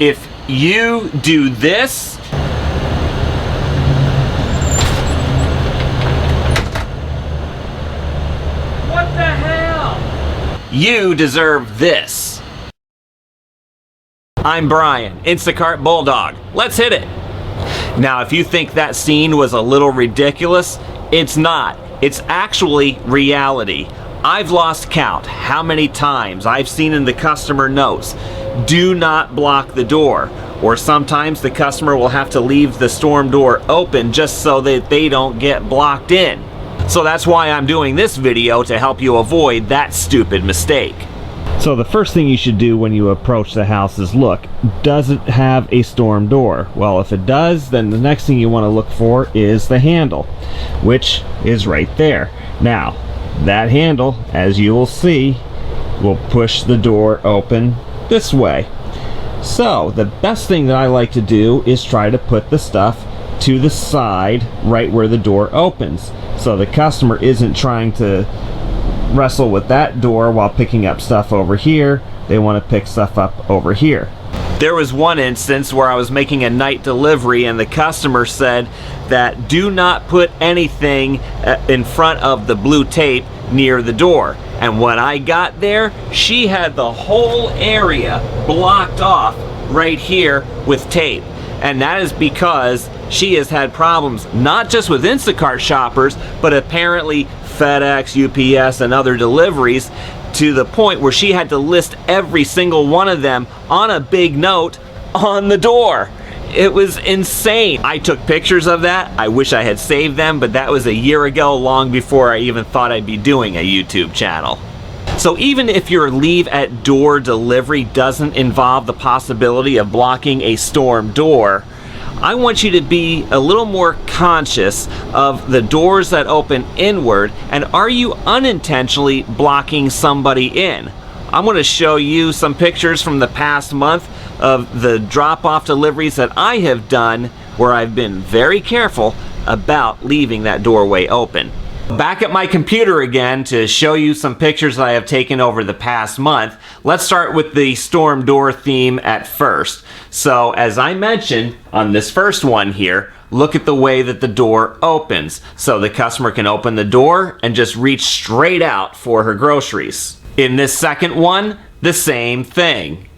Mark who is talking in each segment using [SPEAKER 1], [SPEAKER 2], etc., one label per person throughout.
[SPEAKER 1] If you do this, what the hell? You deserve this. I'm Brian, Instacart Bulldog. Let's hit it. Now, if you think that scene was a little ridiculous, it's not. It's actually reality. I've lost count how many times I've seen in the customer notes, do not block the door. Or sometimes the customer will have to leave the storm door open just so that they don't get blocked in. So that's why I'm doing this video, to help you avoid that stupid mistake. So the first thing you should do when you approach the house is look, does it have a storm door? Well, if it does, then the next thing you want to look for is the handle, which is right there. Now, that handle, as you will see, will push the door open this way. So the best thing that I like to do is try to put the stuff to the side right where the door opens, so the customer isn't trying to wrestle with that door while picking up stuff over here. They want to pick stuff up over here. There was one instance where I was making a night delivery and the customer said that do not put anything in front of the blue tape near the door. And when I got there, she had the whole area blocked off right here with tape. And that is because she has had problems not just with Instacart shoppers, but apparently FedEx, UPS, and other deliveries, to the point where she had to list every single one of them on a big note on the door. It was insane. I took pictures of that. I wish I had saved them, but that was a year ago, long before I even thought I'd be doing a YouTube channel. So even if your leave at door delivery doesn't involve the possibility of blocking a storm door, I want you to be a little more conscious of the doors that open inward, and are you unintentionally blocking somebody in? I'm going to show you some pictures from the past month of the drop-off deliveries that I have done where I've been very careful about leaving that doorway open. Back at my computer again to show you some pictures that I have taken over the past month. Let's start with the storm door theme at first. So as I mentioned on this first one here, look at the way that the door opens. So the customer can open the door and just reach straight out for her groceries. In this second one, the same thing.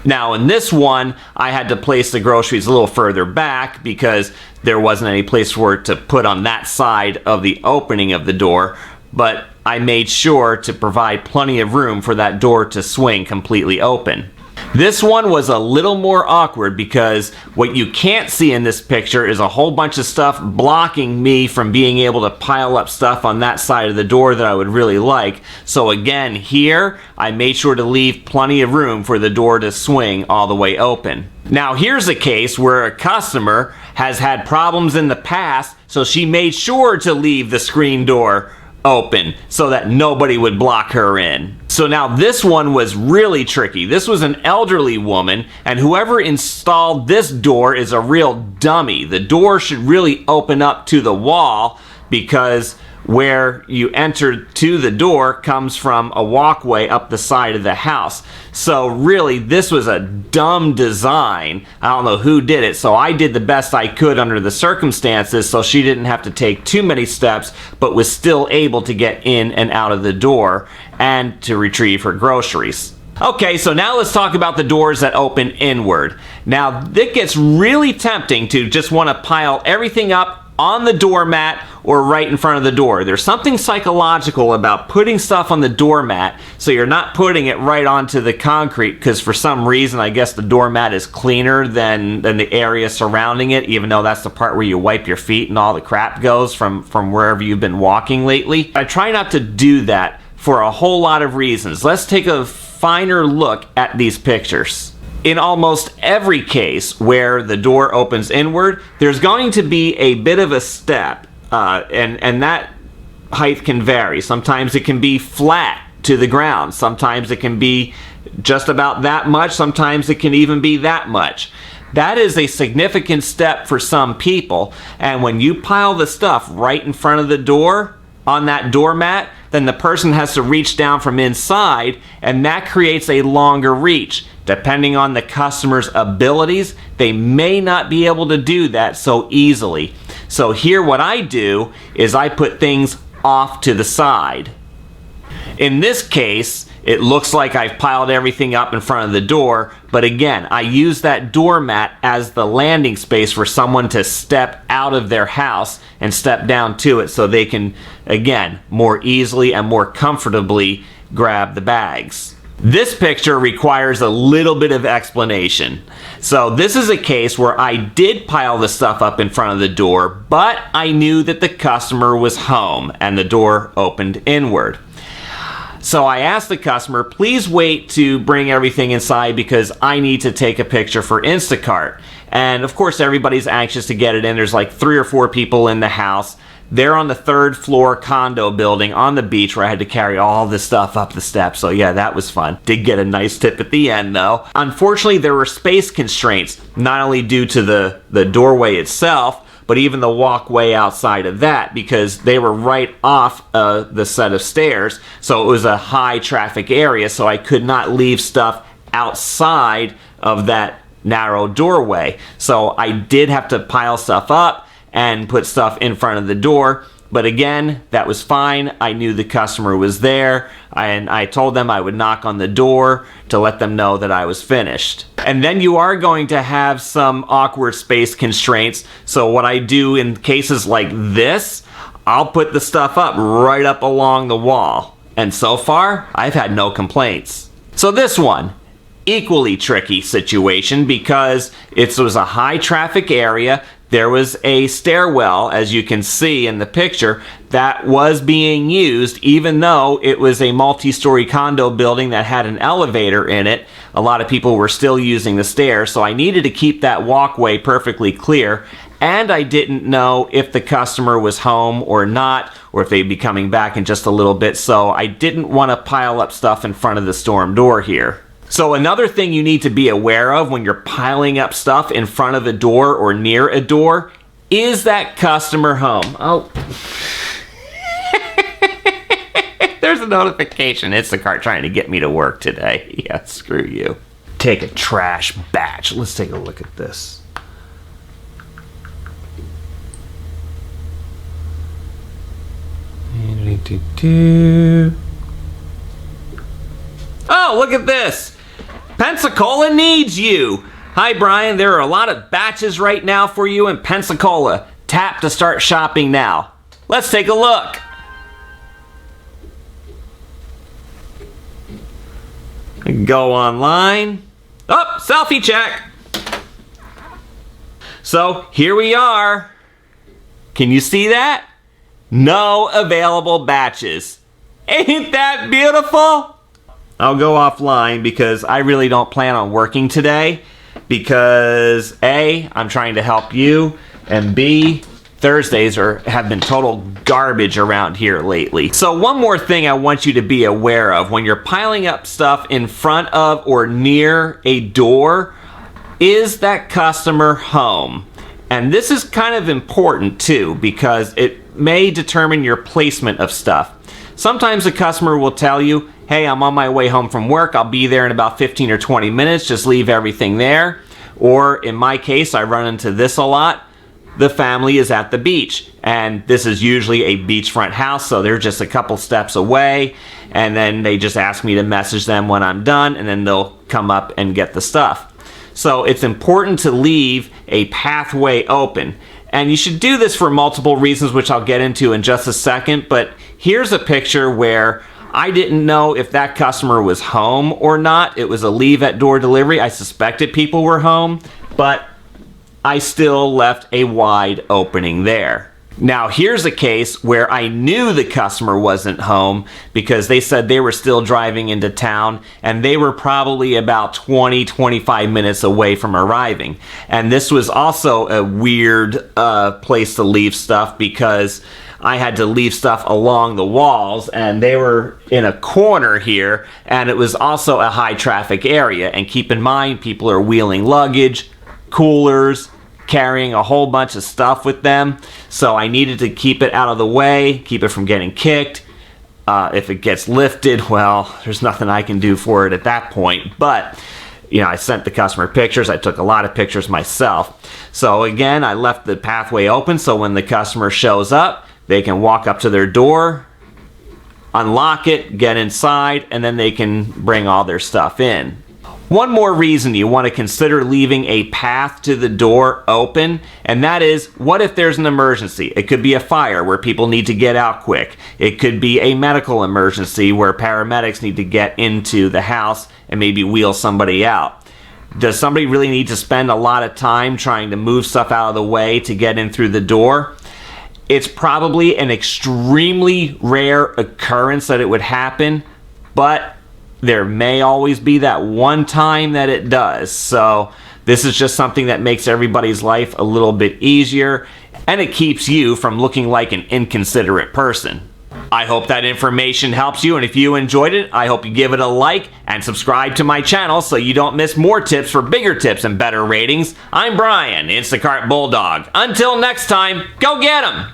[SPEAKER 1] Now in this one, I had to place the groceries a little further back because there wasn't any place for it to put on that side of the opening of the door, but I made sure to provide plenty of room for that door to swing completely open. This one was a little more awkward because what you can't see in this picture is a whole bunch of stuff blocking me from being able to pile up stuff on that side of the door that I would really like. So again, here, I made sure to leave plenty of room for the door to swing all the way open. Now here's a case where a customer has had problems in the past, so she made sure to leave the screen door open so that nobody would block her in. So now this one was really tricky. This was an elderly woman, and whoever installed this door is a real dummy. The door should really open up to the wall because where you enter to the door comes from a walkway up the side of the house. So really, this was a dumb design. I don't know who did it, so I did the best I could under the circumstances so she didn't have to take too many steps, but was still able to get in and out of the door and to retrieve her groceries. Okay, so now let's talk about the doors that open inward. Now, it gets really tempting to just want to pile everything up on the doormat or right in front of the door. There's something psychological about putting stuff on the doormat so you're not putting it right onto the concrete, because for some reason I guess the doormat is cleaner than the area surrounding it, even though that's the part where you wipe your feet and all the crap goes from wherever you've been walking lately. I try not to do that for a whole lot of reasons. Let's take a finer look at these pictures. In almost every case where the door opens inward, there's going to be a bit of a step, and that height can vary. Sometimes it can be flat to the ground. Sometimes it can be just about that much. Sometimes it can even be that much. That is a significant step for some people, and when you pile the stuff right in front of the door on that doormat, then the person has to reach down from inside, and that creates a longer reach. depending on the customer's abilities, they may not be able to do that so easily. So here what I do is I put things off to the side. In this case, it looks like I've piled everything up in front of the door, but again, I use that doormat as the landing space for someone to step out of their house and step down to it so they can, again, more easily and more comfortably grab the bags. This picture requires a little bit of explanation. So this is a case where I did pile the stuff up in front of the door, but I knew that the customer was home and the door opened inward. So I asked the customer, please wait to bring everything inside because I need to take a picture for Instacart. And of course everybody's anxious to get it in. There's like 3 or 4 people in the house. They're on the 3rd floor condo building on the beach where I had to carry all this stuff up the steps. So yeah, that was fun. Did get a nice tip at the end though. Unfortunately, there were space constraints, not only due to the doorway itself, but even the walkway outside of that, because they were right off the set of stairs. So it was a high traffic area, so I could not leave stuff outside of that narrow doorway. So I did have to pile stuff up and put stuff in front of the door. But again, that was fine. I knew the customer was there, and I told them I would knock on the door to let them know that I was finished. And then you are going to have some awkward space constraints. So what I do in cases like this, I'll put the stuff up right up along the wall. And so far, I've had no complaints. So this one, equally tricky situation because it was a high traffic area. There was a stairwell, as you can see in the picture, that was being used even though it was a multi-story condo building that had an elevator in it. A lot of people were still using the stairs, so I needed to keep that walkway perfectly clear. And I didn't know if the customer was home or not, or if they'd be coming back in just a little bit, so I didn't want to pile up stuff in front of the storm door here. So another thing you need to be aware of when you're piling up stuff in front of a door or near a door, is that customer home? Oh. There's a notification. Instacart trying to get me to work today. Yeah, screw you. Take a trash batch. Let's take a look at this. Oh, look at this. Pensacola needs you. Hi, Brian. There are a lot of batches right now for you in Pensacola. Tap to start shopping now. Let's take a look. Go online. Oh, selfie check. So here we are. Can you see that? No available batches. Ain't that beautiful? I'll go offline because I really don't plan on working today because A, I'm trying to help you, and B, Thursdays have been total garbage around here lately. So one more thing I want you to be aware of when you're piling up stuff in front of or near a door, is that customer home? And this is kind of important too because it may determine your placement of stuff. Sometimes a customer will tell you, hey, I'm on my way home from work. I'll be there in about 15 or 20 minutes. Just leave everything there. Or in my case, I run into this a lot. The family is at the beach. And this is usually a beachfront house, so they're just a couple steps away. And then they just ask me to message them when I'm done, and then they'll come up and get the stuff. So it's important to leave a pathway open. And you should do this for multiple reasons, which I'll get into in just a second. But here's a picture where I didn't know if that customer was home or not. It was a leave at door delivery. I suspected people were home, but I still left a wide opening there. Now here's a case where I knew the customer wasn't home because they said they were still driving into town and they were probably about 20-25 minutes away from arriving. And this was also a weird place to leave stuff because I had to leave stuff along the walls and they were in a corner here, and it was also a high traffic area. And keep in mind, people are wheeling luggage, coolers, carrying a whole bunch of stuff with them. So I needed to keep it out of the way, keep it from getting kicked. If it gets lifted, well, there's nothing I can do for it at that point. But I sent the customer pictures. I took a lot of pictures myself. So again, I left the pathway open so when the customer shows up, they can walk up to their door, unlock it, get inside, and then they can bring all their stuff in. One more reason you want to consider leaving a path to the door open, and that is, what if there's an emergency? It could be a fire where people need to get out quick. It could be a medical emergency where paramedics need to get into the house and maybe wheel somebody out. Does somebody really need to spend a lot of time trying to move stuff out of the way to get in through the door? It's probably an extremely rare occurrence that it would happen, but there may always be that one time that it does. So this is just something that makes everybody's life a little bit easier, and it keeps you from looking like an inconsiderate person. I hope that information helps you, and if you enjoyed it, I hope you give it a like and subscribe to my channel so you don't miss more tips for bigger tips and better ratings. I'm Brian, Instacart Bulldog. Until next time, go get 'em!